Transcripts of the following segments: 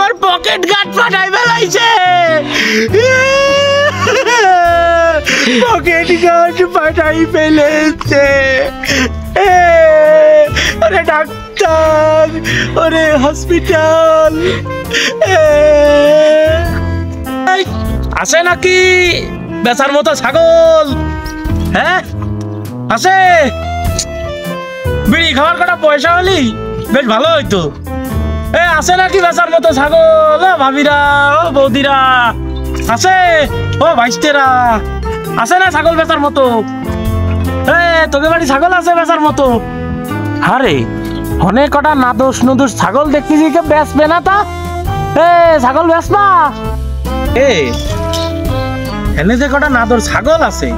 আমার pocket guard ফাটাই ফেলাইছে, পকেট গার্ড ফাটাই ফেলেছে। ওরে ডাক্তার, ওরে হসপিটাল, আছে নাকি বেচার মতো ছাগল? হ্যাঁ আছে। বিড়ি খাওয়ার কটা পয়সা হলি বেশ ভালো হইতো। আছে নাকি বেচার মতো ছাগল? ভাবিরা, ও বৌদিরা আছে, ও ভাইস্তেরা আছে না ছাগল বেচার মতো? তোকে বাড়ি ছাগল আছে বেচার মতো? আরে অনেক কটা নাদোষ নুদোষ ছাগল দেখতেছি, কে বেচবে না তা? ছাগল বেচবা? এনে যে কটা নাদোর ছাগল আছে,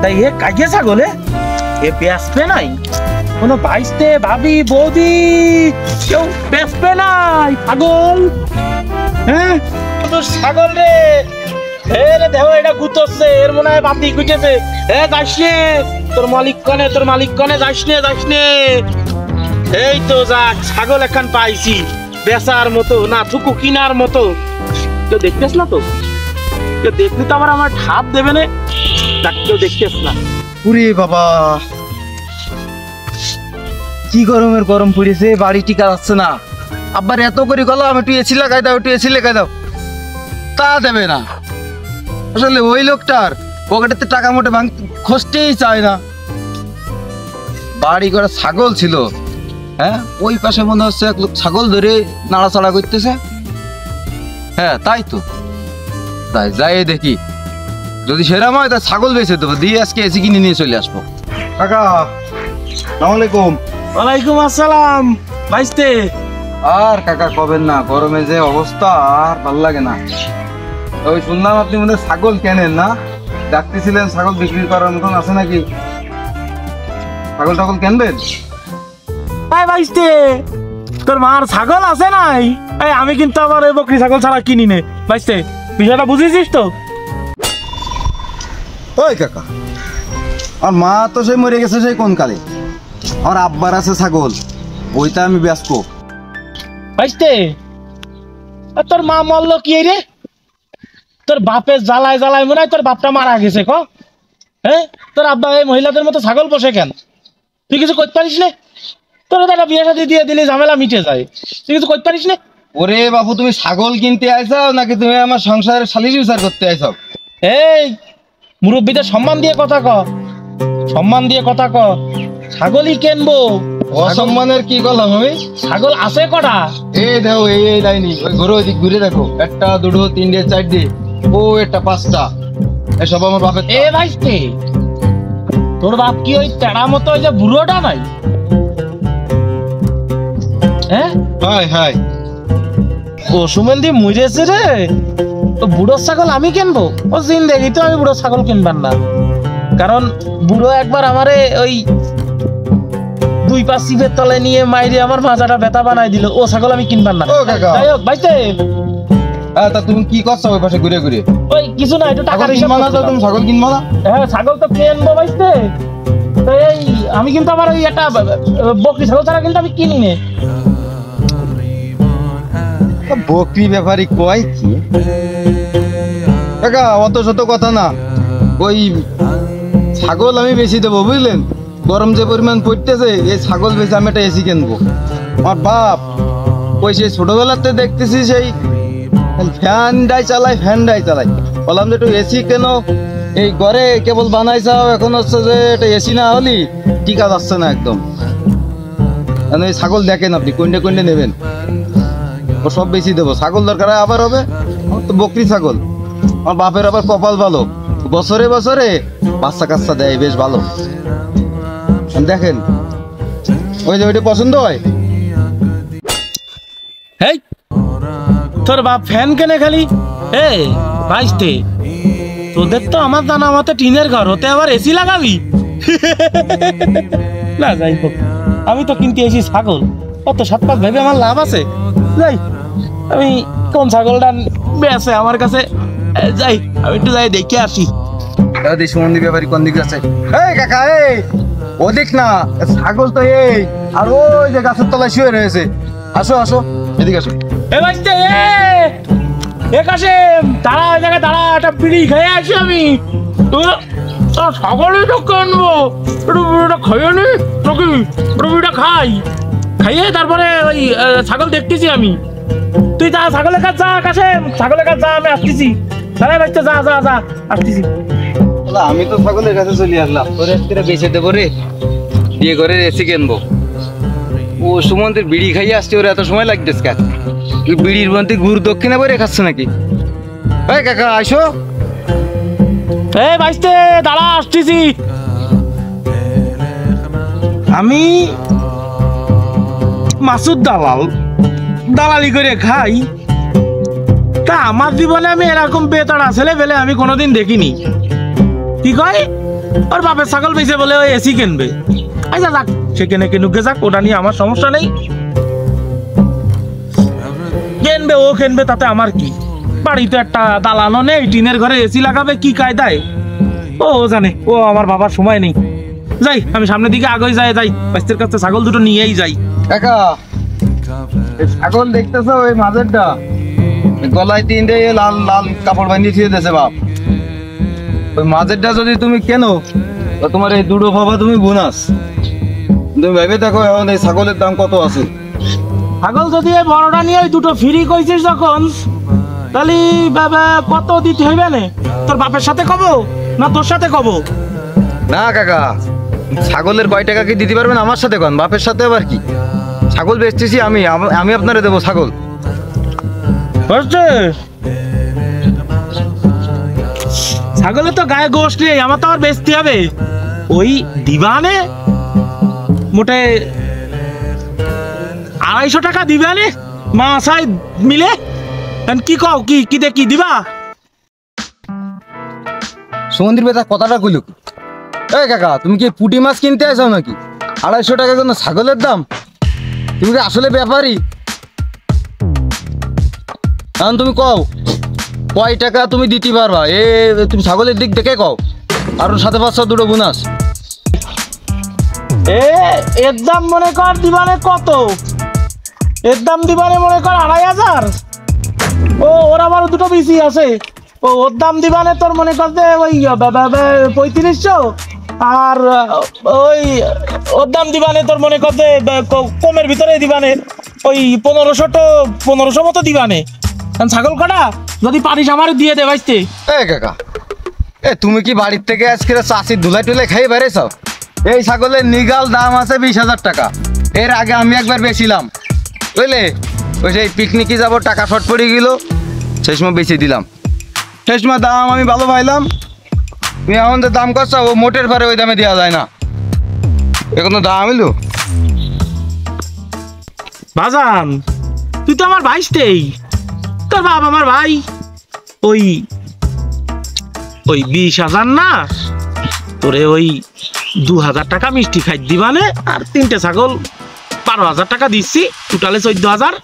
তাই এ কাকে ছাগল এ বেচবে নাই? কোনো ভাইস্তে, ভাবি, বৌদি কেউ বেচবে নাই ছাগল? ছাগল রে, দেখো এটা গুতছে, এর মনে হয় বাতি গুটেছে। যাস নে, তোর মালিক কনে যাস নে। এই তো যাক, ছাগল এখন পাইছি বেচার মতো, না থুকু কিনার মতো। কেউ দেখতেছ না তো? কেউ দেখলি তো আবার আমার ঠাপ দেবে না, কেউ দেখতেছ না। পুরি বাবা, কি গরমের গরম পড়েছে, বাড়ি টিকা যাচ্ছে না। আবার এত করে গেলাম একটু এসি লাগাই দাও, একটু এসি লাগাই দাও, তা দেবে না। আসলে ওই লোকটার পকেটেতে টাকা মোটে খসতেই চায় না। বাড়ি করে ছাগল ছিল, ওই পাশে মনে হচ্ছে এক লোক ছাগল ধরে নাড়াচাড়া করতেছে। তাই তো, তাই যাই দেখি, যদি সেরকম হয় তা ছাগল বেঁচে দেবো, দিয়ে আজকে এসি কিনে নিয়ে চলে আসবো। কাকা আসসালামু আলাইকুম। ওয়ালাইকুম আসসালাম ভাইস্তে। আর কাকা কবেন না, গরমে যে অবস্থা আর ভালো লাগে না। ওই শুনলাম আপনি মনে ছাগল কেনেন না, ডাকতেছিলেন ছাগল বিক্রি করার মতন আছে নাকি? ছাগল টাগল কেনবেন? ভাইস্তে তোর মার ছাগল আছে নাই? আমি কিন্তু আবার এই বকরি ছাগল ছাড়া কিনি নে ভাইস্তে, বিষয়টা বুঝেছিস তো? ওই কাকা, আর মা তো সেই মরে গেছে সেই কোন কালে। আমার আব্বার আছে ছাগল, ওইটা আমি ব্যস্ত। ভাইস্তে তোর মা মরলো কি রে? তোর বাপের জ্বালায় জ্বালায় মনে হয় তোর বাপটা মারা গেছে। তোর আব্বা এই মহিলাদের মতো ছাগল পোষে কেন? তুই কিছু করতে পারিস না? তোর একটা বিয়ে শাদী দিয়ে দিলে ঝামেলা মিটে যায়, তুই কিছু করতে পারিস না? ওরে বাবু, তুমি ছাগল কিনতে আইসাও নাকি তুমি আমার সংসারের সালিশ বিচার করতে আইসাও? এই মুরব্বীদের সম্মান দিয়ে কথা ক, সম্মান দিয়ে কথা ক। ছাগলই কিনবো, অসম্মানের কি করলাম আমি? ছাগল আছে কটা? এই দেখো, এই লাইনি, ওই ঘুরে ওই দিক ঘুরে দেখো, একটা দুটো তিনটে চারটে, ও একটা পাঁচটা, এসব আমার বাপের। ভাইস্তে তোর বাপ কি ওই তেড়া মতো ওই যে বুড়োটা নাই? হাই ও সুমেন্দি মরেছে রে, তো বুড়ো ছাগল আমি কিনবো? ও জিন্দেগি তো আমি বুড়ো ছাগল কিনবার না, কারণ বুড়ো একবার আমারে ওই 2-5 সিপের তলে নিয়ে মাইরে আমার মাজাটা ব্যথা বানাই দিল। ও ছাগল আমি কিনবার না। যাই হোক ভাইস্তে, তা তুমি কি করছো ওই পাশে ঘুরে ঘুরে? ওই কিছু না, একটু টাকা কিনবা না তো? তুমি ছাগল কিনবা না? ছাগল তো কিনবো ভাইস্তে। তো এই আমি কিন্তু আমার ওই একটা বকরি ছাগল ছাড়া কিন্তু আমি কিনি নে। বকরি ব্যাপারী কয় কি কাকা, অত শত কথা না। ওই ছাগল আমি বেশি দেবো, বুঝলেন? গরম যে পরিমাণ পড়তেছে, এই ছাগল বেশি আমি একটা এসি কিনবো। আমার বাপ ওই সেই ছোটবেলাতে দেখতেছি সেই ফ্যানটাই চালাই বললাম যে একটু এসি কেন, এই ঘরে কেবল বানাইছাও, এখন হচ্ছে যে এটা এসি না হলি টিকা যাচ্ছে না একদম। এই ছাগল দেখেন আপনি কোনটা নেবেন, ও সব বেশি দেবো। ছাগল দরকার আবার হবে, আমার তো বকরি ছাগল। আমার বাপের আবার কপাল ভালো, বছরে বছরে বাচ্চা কাচ্চা দেয় বেশ ভালো। দেখেন ওই যে ওইটা পছন্দ হয়। তোর বাপ ফ্যান কেনে খালি? ভাইস্তে তোদের তো আমার জানা মতে টিনের ঘর, হতে আবার এসি লাগাবি? না যাই হোক, আমি তো কিনতে এসি ছাগল, অত 7-5 ভেবে আমার লাভ আছে? যাই, আমি কোন ছাগলটা বেছে আমার কাছে যাই, আমি একটু যাই দেখে আসি। সুমন্দি ব্যাপারী কোন দিকে আছে? এই কাকা, এই ওদিক না, ছাগল তো এই আর ওই যে গাছের তলায় শুয়ে রয়েছে। আসো এদিকে আসো। ভাইস্তে একাশে দাঁড়া, ওই জায়গায় দাঁড়া, একটা বিড়ি খেয়ে আসি আমি। ছাগলই তো কিনবো, একটু বিড়িটা খাইয়ে নি নাকি? একটু বিড়িটা খাই, খাইয়ে তারপরে ওই ছাগল দেখতেছি আমি। তুই যা ছাগলের কাছে যা, আকাশে ছাগলের কাছে যা, আমি আসতেছি। দাঁড়াই বাচ্চা, যা যা যা, আসতেছি। আমি তো ছাগলের কাছে চলে আসলাম, তোর একটা বেঁচে দেবো রে, বিয়ে করে এসি কিনবো। ও সুমন্তের বিড়ি খাইয়ে আসছে, ওর এত সময় লাগতেছে কেন? তুই বিড়ির মধ্যে গুড় দক্ষিণা বইরে খাচ্ছ নাকি? এই কাকা আসো। এই বাইস্তে দাঁড়া, আসতেছি। আমি মাসুদ দালাল, দালালি করে খাই। তা আমার জীবনে আমি এরকম বেতাড়া ছেলে পেলে আমি কোনোদিন দেখিনি। কি কয় ওর বাপের ছাগল বেঁচে বলে ওই এসি কিনবে। আচ্ছা যাক, সে কেনে কিনুকে যাক, ওটা নিয়ে আমার সমস্যা নেই। কিনবে ও কিনবে, তাতে আমার কি? বাড়িতে একটা দালানও নেই, টিনের ঘরে এসি লাগাবে কি কায়দায়? ও জানে, ও আমার বাবার সময় নেই। যাই, আমি সামনের দিকে আগে যাই, বাইস্তের কাছে ছাগল দুটো নিয়েই যাই। কাকা ছাগল দেখতেছো ওই মাঝেরটা, গলায় তিনটে লাল লাল কাপড় বাঁধিয়ে দিয়ে দিয়েছে বাপ। ওই মাঝেরটা যদি তুমি কেনো, তো তোমার এই দুটো ভাবা তুমি বোনাস। তুমি ভেবে দেখো এখন এই ছাগলের দাম কত আছে। ছাগল যদি এই বড়টা নিয়ে ওই দুটো ফ্রি কইছিস যখন, তাহলে বাবা কত দিতে হইবে না? তোর বাপের সাথে কব না তোর সাথে কব? না কাকা, ছাগলের কয় টাকা কি দিতে পারবেন আমার সাথে কোন? বাপের সাথে আবার কি? ছাগল বেচতেছি আমি, আমি আপনারে দেবো ছাগল। ছাগলের তো গায়ে গোশ নেই, আমার তো আবার বেচতে হবে। ওই দিবানে মোটে 250 টাকা দিবানে মাসায় মিলে। কি কও, কি দেখি দিবা? সুমন্দির বেতা কথাটা কইলুক। এই কাকা, তুমি কি পুঁটি মাছ কিনতে আসো নাকি? 250 টাকা কোনো ছাগলের দাম? তুমি কি আসলে ব্যাপারী? এখন তুমি কও কয় টাকা তুমি দিতে পারবা? তুমি ছাগলের দিক দেখে কও, আর সাথে 500 দুটো বোনাস। এর দাম মনে কর দিবানে কত? এর দাম দিবানে মনে কর 2500। ও ওর আবার দুটো বেশি আছে। ওর দাম দিবানে তোর মনে করতে ওই 3500, আর ওই ওর দাম দিবানে তোর মনে করতে কমের ভিতরে দিবানে ওই 1500 মতো দিবানে। ছাগল কটা যদি পারিস আমার দিয়ে দে ভাইস্তে। কাকা তুমি কি বাড়ির থেকে আজকে চাষির ধুলাই টুলাই খাই বেড়েছ? এই ছাগলের নিগাল দাম আছে 20,000 টাকা। এর আগে আমি একবার বেছিলাম, বুঝলে? ওই সেই পিকনিকে যাব, টাকা শর্ট পড়ে গেল, সেই সময় বেশি দিলাম। সেই সময় দাম আমি ভালো পাইলাম। তুমি এখন যে দাম করছো, ও মোটের ভারে ওই দামে দেওয়া যায় না। এখন তো দাম এলো বাজান, তুই তো আমার ভাইস্তেই, তোর বাপ আমার ভাই। ওই 20,000 না, তোরে ওই 2,000 টাকা মিষ্টি খাই দিবানে, আর 3টে ছাগল 12,000 টাকা দিচ্ছি, টোটালে 14,000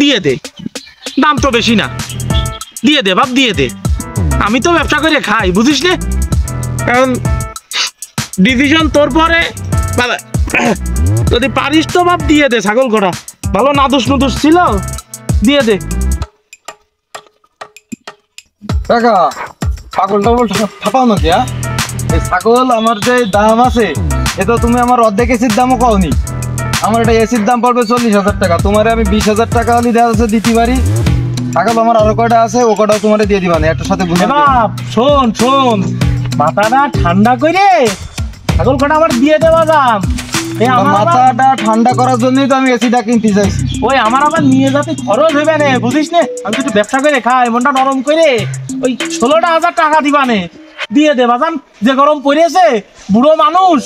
দিয়ে দে। দাম তো বেশি না, দিয়ে দে বাপ, দিয়ে দে। আমি তো ব্যবসা করে খাই, বুঝিস নে? কারণ ডিভিশন তোর পরে, যদি পারিস তো বাপ দিয়ে দে। ছাগল কটা ভালো নাদুস নুদুস ছিল, দিয়ে দে। কাকা ছাগল টাগল ছাপাও নাকি? এই ছাগল আমার যে দাম আছে, এ তো তুমি আমার অর্ধেক এসির দামও কওনি। আমার এটা এসির দাম পড়বে 40,000 টাকা। তোমারে আমি 20,000 টাকা হলে দেওয়া আছে দিতে পারি। ছাগল আমার আরো কয়টা আছে, ও কটাও তোমারে দিয়ে দিবা না, একটার সাথে বাপ। শোন মাথাটা ঠান্ডা করে ছাগল কটা আমার দিয়ে দেওয়া যাম। মাথাটা ঠান্ডা করার জন্যই তো আমি এসিটা কিনতে চাইছি। ওই আমার আবার নিয়ে যাতে খরচ হবে না, বুঝিস নে? আমি একটু ব্যবসা করে খাই, মনটা নরম করে ওই 16,000 টাকা দিবানে, দিয়ে দে বাজান। যে গরম পড়েছে, বুড়ো মানুষ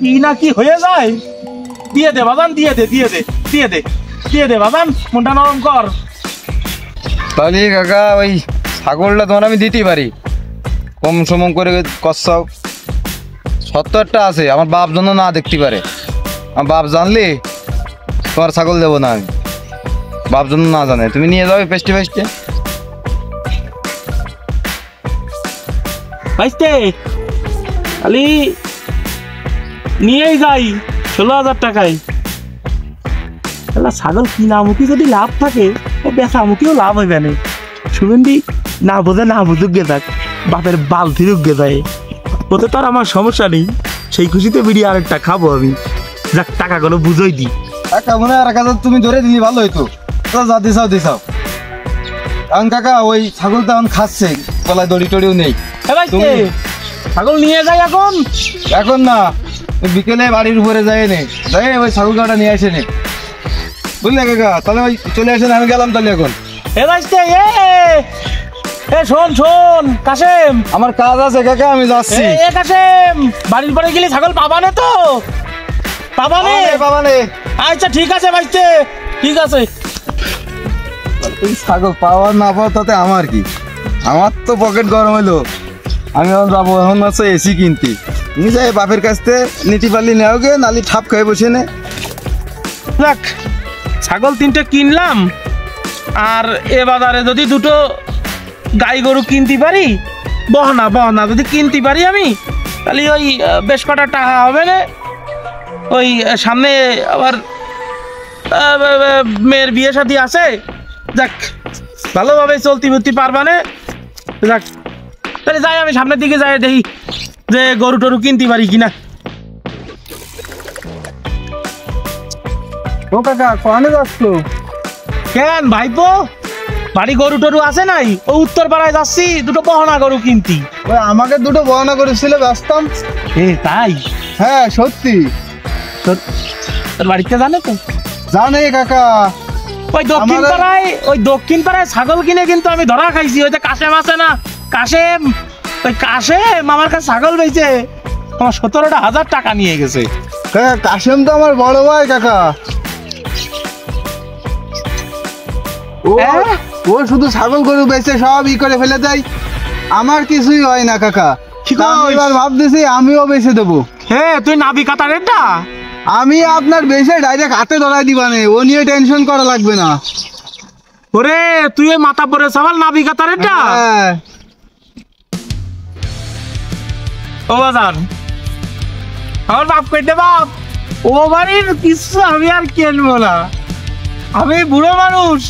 কি না কি হয়ে যায়। দিয়ে দে বাজান, দিয়ে দে বাজান, মনটা নরম কর। তাহলে কাকা ওই ছাগলটা তোমার আমি দিতে পারি, কম সম করে কষাও। 70টা আছে, আমার বাপ জন্য না দেখতে পারে। আমার বাপ জানলে তোমার ছাগল দেবো না আমি, বাপ জন্য না জানে। তুমি নিয়ে যাবে পেস্টে ভাইস্তে খালি নিয়েই যাই 16,000 টাকায়। ছাগল কিনামুখী যদি লাভ থাকে, ও বেচামুখীও লাভ হইবে না। সুগন্ধি না বোঝে না বুঝুক গে যাক, বাপের বাল ফিরুক গে যায়, ওতে তো আর আমার সমস্যা নেই। সেই খুশিতে বিড়ি আরেকটা খাবো আমি। যাক টাকাগুলো বুঝোই দি। কাকা মনে হয় 1000 তুমি ধরে দিলি ভালো হইতো। তো যা দিছাও। কারণ কাকা ওই ছাগল তো এখন খাচ্ছে, গলায় দড়ি টড়িও নেই। ছাগল নিয়ে যাই এখন? এখন না, বিকেলে বাড়ির উপরে যায় নে, যাই ওই ছাগল কাটা নিয়ে আসে নে, বুঝলে কাকা? তাহলে ওই চলে আসেন, আমি গেলাম তাহলে এখন। শোন কাশেম, আমার কাজ আছে কাকা, আমি যাচ্ছি। কাশেম, বাড়ির পরে গেলে ছাগল পাবানে তো? পাবানে। আচ্ছা ঠিক আছে ভাইস্তে, ঠিক আছে। ছাগল পাওয়া না পাওয়া তাতে আমার কি, আমার তো পকেট গরম হইলো। আমি এখন যাবো, এখন হচ্ছে এসি কিনতে। তুমি যাই বাপের কাছ থেকে নিতে পারলি নেও গে, নালি ঠাপ খেয়ে বসে নে। দেখ ছাগল 3টে কিনলাম, আর এ বাজারে যদি 2টো গাই গরু কিনতে পারি, বহনা যদি কিনতে পারি আমি, তাহলে ওই বেশ কটা টাকা হবে না। ওই সামনে আবার মেয়ের বিয়ে শাদী আছে, যাক ভালোভাবে চলতে পারবা না। যাক তাহলে যাই, আমি সামনের দিকে যাই, দেখি যে গরু টরু কিনতে পারি কিনা। ও কাকা কনে যাচ্ছ? কেন ভাইপো, বাড়ি গরু টরু আছে নাই? ও উত্তর পাড়ায় যাচ্ছি 2টো বহনা গরু কিনতি। ওই আমাকে 2টো বহনা করেছিল, ব্যস্তাম। তাই? হ্যাঁ সত্যি। তোর বাড়িতে জানে তো? জানে কাকা। ওই দক্ষিণ পাড়ায় ছাগল কিনে কিন্তু আমি ধরা খাইছি। ওই যে কাশেম আছে না, কাশেম আমার কাছে ছাগল বেচে আমার 17,000 টাকা নিয়ে গেছে। কাশেম তো আমার বড় ভাই কাকা। ও শুধু ছাগল গরু বেচে সব করে ফেলে দেয়, আমার কিছুই হয় না কাকা। এবার ভাবতেছি আমিও বেচে দেবো। হ্যাঁ তুই নাবি কাতারেরটা, আমি আপনার বেচে ডাইরেক্ট হাতে ধরাই দিবানে, ও নিয়ে টেনশন করা লাগবে না। ওরে তুই ওই মাথা পরে সবাল নাবি কাতারেরটা? ও বাজান, আমার বাপ কইতে বাপ, ও বাড়ির কিছু আমি আর কিনবো না, আমি বুড়ো মানুষ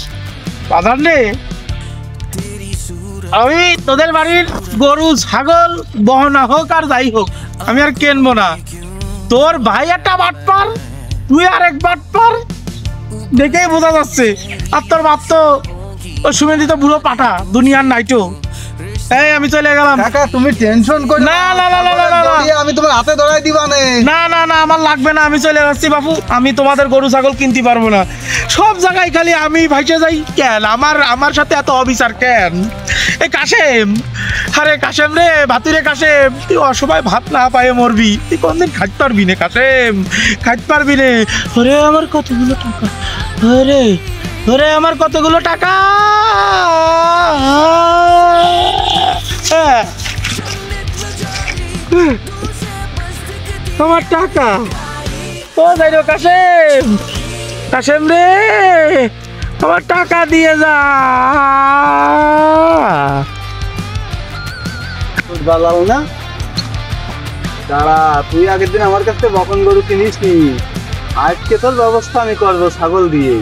বাজার নে। আমি তোদের বাড়ির গরু ছাগল বহনা হোক আর যাই হোক আমি আর কিনবো না। তোর ভাই একটা বাটপার, তুই আরেক বাটপার, দেখেই বোঝা যাচ্ছে। আর তোর বাপ তো সুমেন্দিত বুড়ো পাঠা, দুনিয়ার নাইটো। এই আমি চলে গেলাম। কাকা তুমি টেনশন করো না, আমি তোমার হাতে ধরাই দিবানে। না আমার লাগবে না, আমি চলে যাচ্ছি বাপু। আমি তোমাদের গরু ছাগল কিনতে পারবো না। সব জায়গায় খালি আমি ভাইসে যাই কেন? আমার সাথে এত অবিচার কেন? এ কাশেম, আরে কাশেম রে, ভাতুরে কাশেম, তুই অসময় ভাত না পায়ে মরবি, তুই কোনদিন খাইতে পারবি না কাশেম, খাইতে পারবি না। ওরে আমার কতগুলো টাকা, ওরে আমার কতগুলো টাকা। আমার টাকা, ও যাই রে কাশেম রে, আমার টাকা দিয়ে যা। ভালো না দাঁড়া, তুই আগের দিন আমার কাছে বকন গরু কিনিস নি, আজকে তোর ব্যবস্থা আমি করবো ছাগল দিয়ে।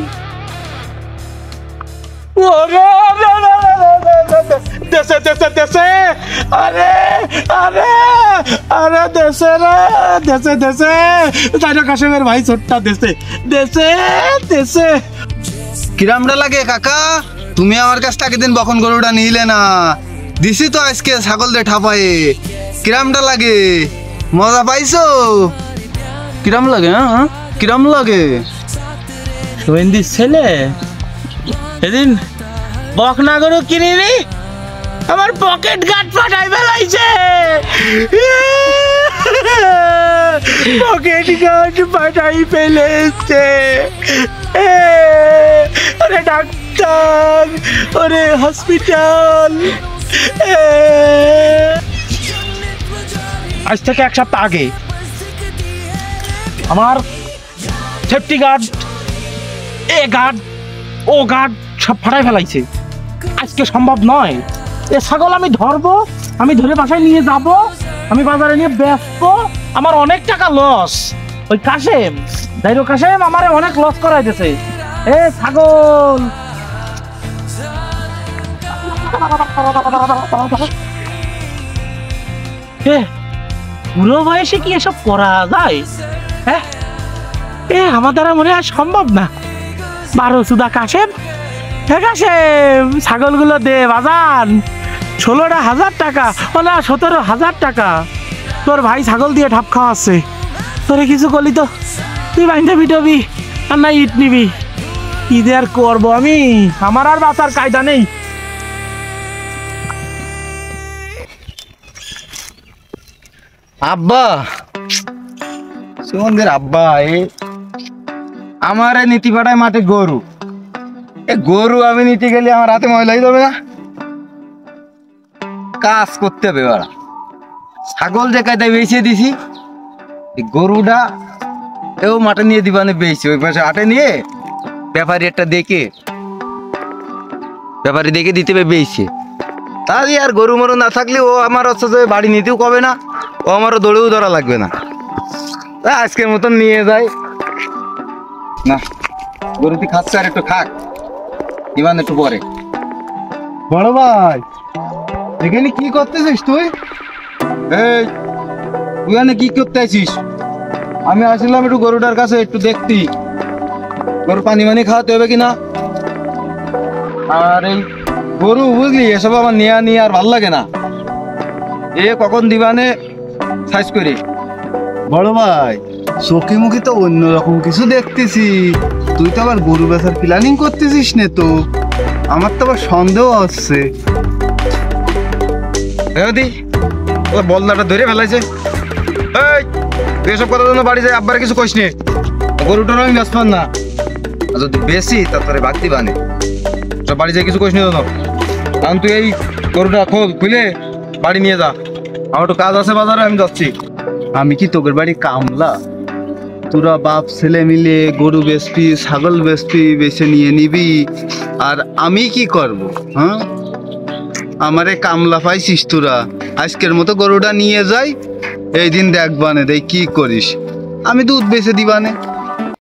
দেশে কাশেমের ভাই ছোট্টা দেশে। কিরামটা লাগে কাকা? তুমি আমার কাছ থেকে দিন বকন গরুটা নিলে না, দিছি তো আজকে ছাগল দিয়ে ঠাপায়ে। কিরামটা লাগে? মজা পাইছো? কিরাম লাগে? হ্যাঁ কিরাম লাগে? সুমেন্দির ছেলে এদিন বকনা গরু কিনিনি, আমার পকেট গার্ড ফাটাই ফেলাইছে। পকেট গার্ড ফাটাই ফেলেছে। ওরে ডাক্তার, ওরে হসপিটাল। আজ থেকে 1 সপ্তাহ আগে আমার সেফটি গার্ড, ও গার্ড সব ফাটাই ফেলাইছে। আজকে সম্ভব নয়। এ ছাগল আমি ধরবো, আমি ধরে বাসায় নিয়ে যাব, আমি বাজারে নিয়ে বেচবো, আমার অনেক টাকা লস। ওই কাশেম, দাইরো কাশেম আমারে অনেক লস করাই দিয়েছে। এ ছাগল বুড়ো বয়সে কি এসব করা যায়? হ্যাঁ, আমার দ্বারা মনে হয় সম্ভব না। 12 সুদা কাশেম, কাশেম, ছাগলগুলো দে বাজান। 16,000 টাকা, ওলা 17,000 টাকা। তোর ভাই ছাগল দিয়ে ঠাপ খাওয়াচ্ছে, তোরে কিছু করলি তো তুই বাইন্ধে পিটবি আর না ইট নিবি। কি যে আর করবো আমি, আমার আর বাঁচার কায়দা নেই। আব্বা, সুমনদের আব্বা, আমার নীতি পাঠায় মাঠে গরু। গরু আমি নিতে গেলে আমার হাতে ময়লা হয়ে যাবে না? কাজ করতে হবে ওরা। ছাগল যে কায়দায় বেঁচে দিছি, গরুটা এও মাঠে নিয়ে দিবানে বেশি, ওই পাশে হাটে নিয়ে ব্যাপারী একটা ব্যাপারী দেখে দিতে হবে বেশি। তাহলে আর গরু মরু না থাকলে ও আমার হচ্ছে যে বাড়ি নিতেও কবে না, ও আমারও দৌড়েও ধরা লাগবে না। আজকের মতন নিয়ে যাই না, গরুটি খাচ্ছে আর একটু খাক, ইমান একটু পরে। বড় ভাই, এখানে কি করতেছিস তুই? এই তুই এখানে কি করতে আছিস? আমি আসলাম একটু গরুটার কাছে একটু দেখতি, গরু পানি মানি খাওয়াতে হবে কিনা। আর এই গরু বুঝলি, এসব আমার নিয়ে আর ভাল লাগে না। কখন দিবানে সাইজ করে। বড় ভাই, চোখে মুখে তো অন্যরকম কিছু দেখতেছি। তুই তো আবার গরু বেচার প্ল্যানিং করতেছিস না তো? আমার তো আবার সন্দেহ হচ্ছে। বলদাটা ধরে ফেলাইছে। এই তুই এসব কথা জন্য বাড়ি যাই, আব্বার কিছু কইস নে। গরুটার আমি ব্যস্ত না, যদি বেশি তারপরে বাদ দিবানে। সব বাড়ি যাই কিছু কইস নি জন্য। কারণ তুই এই গরুটা খুলে বাড়ি নিয়ে যা, আমার একটু কাজ আছে বাজারে, আমি যাচ্ছি। আমি কি তোদের বাড়ি কামলা? তোরা বাপ ছেলে মিলে গরু বেচবি, ছাগল বেচবি, বেছে নিয়ে নিবি, আর আমি কি করব? হ্যাঁ, আমারে কামলা পাইছিস তোরা? আজকের মতো গরুটা নিয়ে যাই, এই দিন দেখবানে দেখ কি করিস। আমি দুধ বেচে দিবানে।